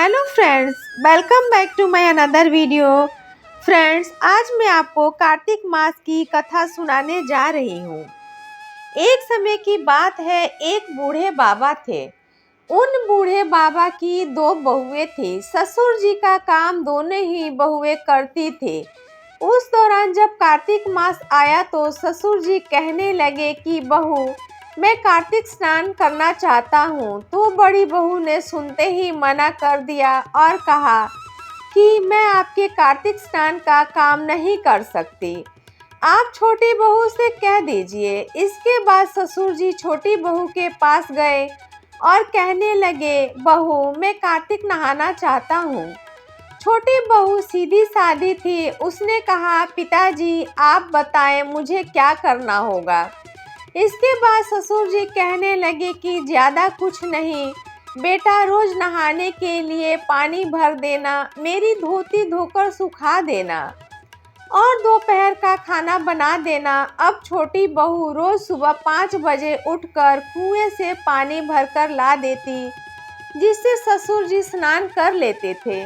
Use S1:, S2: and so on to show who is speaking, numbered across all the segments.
S1: Hello friends, welcome back to my another video. Friends, आज मैं आपको कार्तिक मास की कथा सुनाने जा रही हूँ। एक समय की बात है, एक बूढ़े बाबा थे। उन बूढ़े बाबा की दो बहुएं थी। ससुर जी का काम दोनों ही बहुएं करती थी। उस दौरान जब कार्तिक मास आया तो ससुर जी कहने लगे कि बहू, मैं कार्तिक स्नान करना चाहता हूँ। तो बड़ी बहू ने सुनते ही मना कर दिया और कहा कि मैं आपके कार्तिक स्नान का काम नहीं कर सकती, आप छोटी बहू से कह दीजिए। इसके बाद ससुर जी छोटी बहू के पास गए और कहने लगे, बहू, मैं कार्तिक नहाना चाहता हूँ। छोटी बहू सीधी सादी थी। उसने कहा, पिताजी आप बताएं मुझे क्या करना होगा। इसके बाद ससुर जी कहने लगे कि ज़्यादा कुछ नहीं बेटा, रोज नहाने के लिए पानी भर देना, मेरी धोती धोकर सुखा देना और दोपहर का खाना बना देना। अब छोटी बहू रोज सुबह 5 बजे उठकर कुएं से पानी भरकर ला देती, जिससे ससुर जी स्नान कर लेते थे।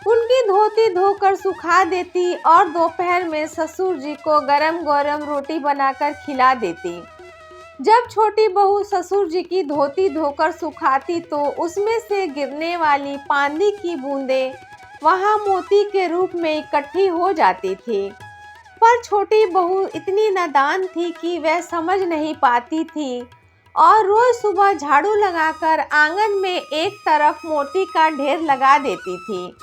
S1: उनकी धोती धोकर सुखा देती और दोपहर में ससुर जी को गरम गरम रोटी बनाकर खिला देती। जब छोटी बहू ससुर जी की धोती धोकर सुखाती तो उसमें से गिरने वाली पानी की बूंदें वहां मोती के रूप में इकट्ठी हो जाती थी। पर छोटी बहू इतनी नादान थी कि वह समझ नहीं पाती थी और रोज सुबह झाड़ू लगाकर आंगन में एक तरफ मोती का ढेर लगा देती थी।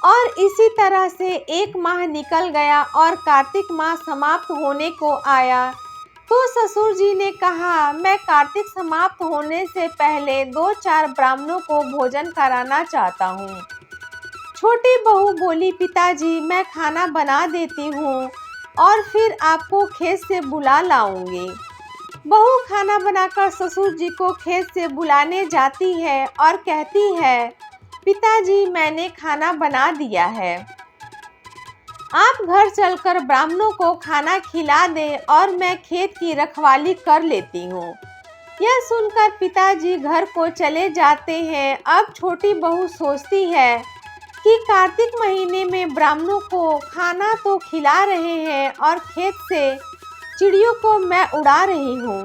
S1: और इसी तरह से 1 माह निकल गया और कार्तिक माह समाप्त होने को आया। तो ससुर जी ने कहा, मैं कार्तिक समाप्त होने से पहले 2-4 ब्राह्मणों को भोजन कराना चाहता हूँ। छोटी बहू बोली, पिताजी मैं खाना बना देती हूँ और फिर आपको खेत से बुला लाऊंगी। बहू खाना बनाकर ससुर जी को खेत से बुलाने जाती है और कहती है, पिताजी मैंने खाना बना दिया है, आप घर चलकर ब्राह्मणों को खाना खिला दें और मैं खेत की रखवाली कर लेती हूँ। यह सुनकर पिताजी घर को चले जाते हैं। अब छोटी बहू सोचती है कि कार्तिक महीने में ब्राह्मणों को खाना तो खिला रहे हैं और खेत से चिड़ियों को मैं उड़ा रही हूँ।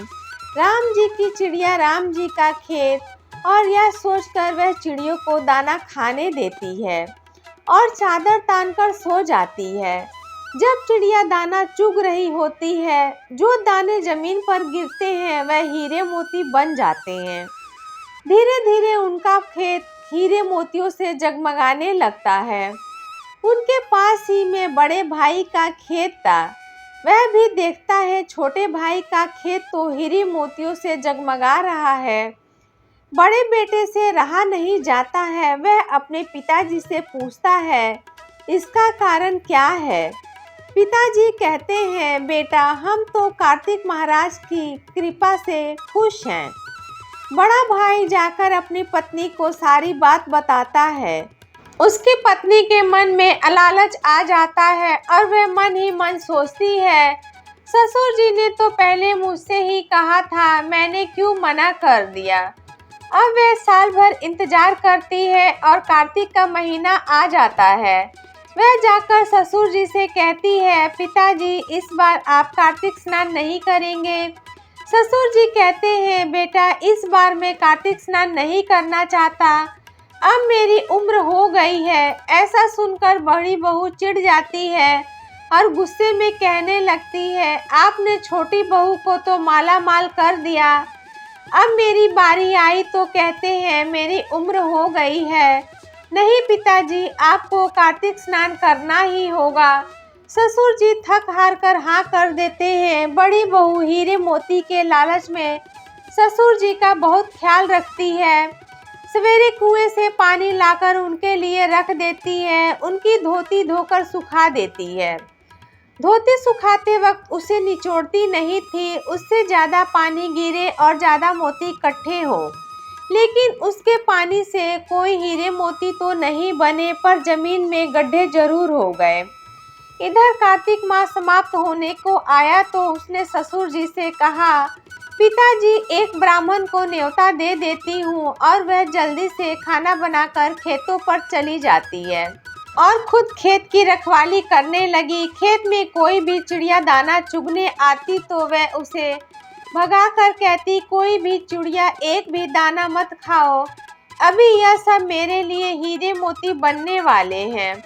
S1: राम जी की चिड़िया, राम जी का खेत, और यह सोचकर वह चिड़ियों को दाना खाने देती है और चादर तानकर सो जाती है। जब चिड़िया दाना चुग रही होती है, जो दाने जमीन पर गिरते हैं वह हीरे मोती बन जाते हैं। धीरे धीरे उनका खेत हीरे मोतियों से जगमगाने लगता है। उनके पास ही में बड़े भाई का खेत था। वह भी देखता है छोटे भाई का खेत तो हीरे मोतियों से जगमगा रहा है। बड़े बेटे से रहा नहीं जाता है। वह अपने पिताजी से पूछता है, इसका कारण क्या है। पिताजी कहते हैं, बेटा हम तो कार्तिक महाराज की कृपा से खुश हैं। बड़ा भाई जाकर अपनी पत्नी को सारी बात बताता है। उसकी पत्नी के मन में लालच आ जाता है और वह मन ही मन सोचती है, ससुर जी ने तो पहले मुझसे ही कहा था, मैंने क्यों मना कर दिया। अब वह साल भर इंतजार करती है और कार्तिक का महीना आ जाता है। वह जाकर ससुर जी से कहती है, पिताजी इस बार आप कार्तिक स्नान नहीं करेंगे। ससुर जी कहते हैं, बेटा इस बार मैं कार्तिक स्नान नहीं करना चाहता, अब मेरी उम्र हो गई है। ऐसा सुनकर बड़ी बहू चिढ़ जाती है और गुस्से में कहने लगती है, आपने छोटी बहू को तो माला माल कर दिया, अब मेरी बारी आई तो कहते हैं मेरी उम्र हो गई है। नहीं पिताजी, आपको कार्तिक स्नान करना ही होगा। ससुर जी थक हार कर हाँ कर देते हैं। बड़ी बहू हीरे मोती के लालच में ससुर जी का बहुत ख्याल रखती है। सवेरे कुएं से पानी लाकर उनके लिए रख देती है। उनकी धोती धोकर सुखा देती है। धोती सुखाते वक्त उसे निचोड़ती नहीं थी, उससे ज़्यादा पानी गिरे और ज़्यादा मोती इकट्ठे हो, लेकिन उसके पानी से कोई हीरे मोती तो नहीं बने, पर जमीन में गड्ढे जरूर हो गए। इधर कार्तिक माह समाप्त होने को आया तो उसने ससुर जी से कहा पिताजी, एक ब्राह्मण को न्योता दे देती हूँ और वह जल्दी से खाना बनाकर खेतों पर चली जाती है और खुद खेत की रखवाली करने लगी। खेत में कोई भी चिड़िया दाना चुगने आती तो वह उसे भगाकर कहती, कोई भी चिड़िया एक भी दाना मत खाओ, अभी यह सब मेरे लिए हीरे मोती बनने वाले हैं।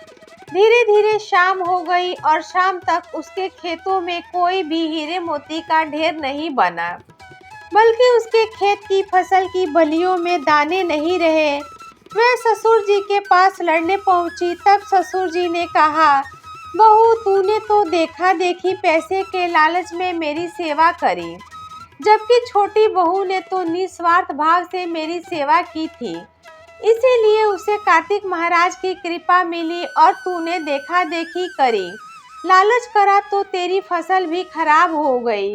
S1: धीरे धीरे शाम हो गई और शाम तक उसके खेतों में कोई भी हीरे मोती का ढेर नहीं बना, बल्कि उसके खेत की फसल की बलियों में दाने नहीं रहे। वह ससुर जी के पास लड़ने पहुंची। तब ससुर जी ने कहा, बहू, तूने तो देखा देखी पैसे के लालच में मेरी सेवा करी, जबकि छोटी बहू ने तो निस्वार्थ भाव से मेरी सेवा की थी, इसीलिए उसे कार्तिक महाराज की कृपा मिली और तूने देखा देखी करी, लालच करा तो तेरी फसल भी खराब हो गई।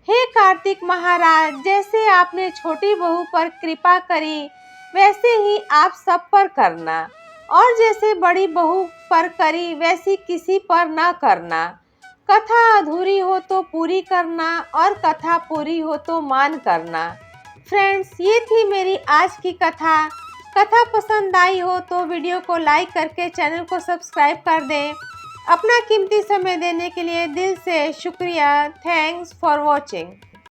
S1: हे कार्तिक महाराज, जैसे आपने छोटी बहू पर कृपा करी वैसे ही आप सब पर करना, और जैसे बड़ी बहू पर करी वैसी किसी पर न करना। कथा अधूरी हो तो पूरी करना और कथा पूरी हो तो मान करना। फ्रेंड्स, ये थी मेरी आज की कथा। कथा पसंद आई हो तो वीडियो को लाइक करके चैनल को सब्सक्राइब कर दें। अपना कीमती समय देने के लिए दिल से शुक्रिया। Thanks for watching.